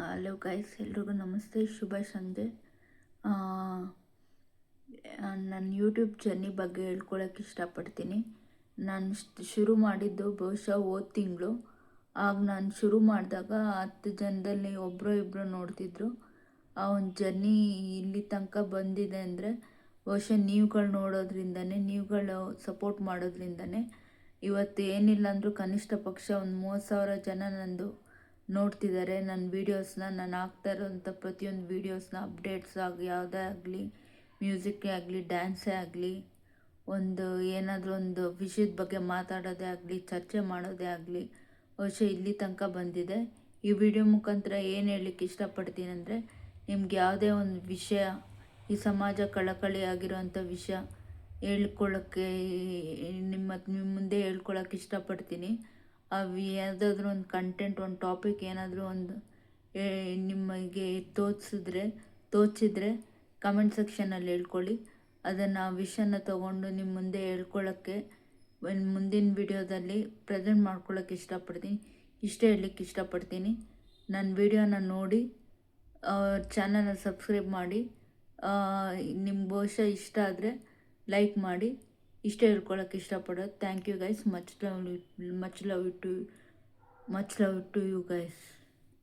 Hello guys, ಎಲ್ರಿಗೂ ನಮಸ್ತೆ, ಶುಭ ಸಂಜೆ. ನನ್ನ ಯೂಟ್ಯೂಬ್ ಜರ್ನಿ ಬಗ್ಗೆ ಹೇಳ್ಕೊಳಕ್ಕೆ ಇಷ್ಟಪಡ್ತೀನಿ. ನಾನು ಶುರು ಮಾಡಿದ್ದು ಬಹುಶಃ ಹೋದ ತಿಂಗಳು. ಆಗ ನಾನು ಶುರು ಮಾಡಿದಾಗ 10 ಜನದಲ್ಲಿ ಒಬ್ಬರು ಇಬ್ಬರು ನೋಡ್ತಿದ್ರು. ಆ ಒಂದು ಜರ್ನಿ ಇಲ್ಲಿ ತನಕ ಬಂದಿದೆ ಅಂದರೆ ಬಹುಶಃ ನೀವುಗಳು ನೋಡೋದ್ರಿಂದನೇ, ನೀವುಗಳು ಸಪೋರ್ಟ್ ಮಾಡೋದ್ರಿಂದನೇ. ಇವತ್ತು ಏನಿಲ್ಲ ಅಂದರೂ ಕನಿಷ್ಠ ಪಕ್ಷ ಒಂದು 30,000 ಜನ ನಂದು ನೋಡ್ತಿದ್ದಾರೆ ನನ್ನ ವೀಡಿಯೋಸ್ನ. ನಾನು ಹಾಕ್ತಾ ಇರೋಂಥ ಪ್ರತಿಯೊಂದು ವೀಡಿಯೋಸ್ನ ಅಪ್ಡೇಟ್ಸ್ ಆಗಿ ಯಾವುದೇ ಆಗಲಿ, ಮ್ಯೂಸಿಕ್ಕೇ ಆಗಲಿ, ಡ್ಯಾನ್ಸೇ ಆಗಲಿ, ಒಂದು ಏನಾದರೂ ಒಂದು ವಿಷಯದ ಬಗ್ಗೆ ಮಾತಾಡೋದೇ ಆಗಲಿ, ಚರ್ಚೆ ಮಾಡೋದೇ ಆಗಲಿ, ಬಹುಶಃ ಇಲ್ಲಿ ತನಕ ಬಂದಿದೆ. ಈ ವಿಡಿಯೋ ಮುಖಾಂತರ ಏನು ಹೇಳಲಿಕ್ಕೆ ಇಷ್ಟಪಡ್ತೀನಿ ಅಂದರೆ, ನಿಮ್ಗೆ ಯಾವುದೇ ಒಂದು ವಿಷಯ, ಈ ಸಮಾಜ ಕಳಕಳಿಯಾಗಿರೋಂಥ ವಿಷಯ ಹೇಳ್ಕೊಳ್ಳೋಕ್ಕೆ ನಿಮ್ಮ ಮುಂದೆ ಹೇಳ್ಕೊಳಕ್ಕೆ ಇಷ್ಟಪಡ್ತೀನಿ. ಯಾವುದಾದ್ರೂ ಒಂದು ಕಂಟೆಂಟ್, ಒಂದು ಟಾಪಿಕ್ ಏನಾದರೂ ಒಂದು ನಿಮಗೆ ತೋಚಿದ್ರೆ ಕಮೆಂಟ್ ಸೆಕ್ಷನಲ್ಲಿ ಹೇಳ್ಕೊಳ್ಳಿ. ಅದನ್ನು ಆ ವಿಷಯನ ತೊಗೊಂಡು ನಿಮ್ಮ ಮುಂದೆ ಹೇಳ್ಕೊಳ್ಳೋಕ್ಕೆ ಮುಂದಿನ ವಿಡಿಯೋದಲ್ಲಿ ಪ್ರೆಸೆಂಟ್ ಮಾಡ್ಕೊಳ್ಳೋಕ್ಕೆ ಇಷ್ಟಪಡ್ತೀನಿ. ಇಷ್ಟೇ ಹೇಳಲಿಕ್ಕೆ ಇಷ್ಟಪಡ್ತೀನಿ. ನನ್ನ ವಿಡಿಯೋನ ನೋಡಿ ಚಾನಲ್ನ ಸಬ್ಸ್ಕ್ರೈಬ್ ಮಾಡಿ. ನಿಮ್ಗೆ ಬಹುಶಃ ಇಷ್ಟ ಆದರೆ ಲೈಕ್ ಮಾಡಿ. ಇಷ್ಟೇ ಹೇಳ್ಕೊಳಕ್ಕೆ ಇಷ್ಟಪಡೋದು. Thank you guys. Much love to you guys.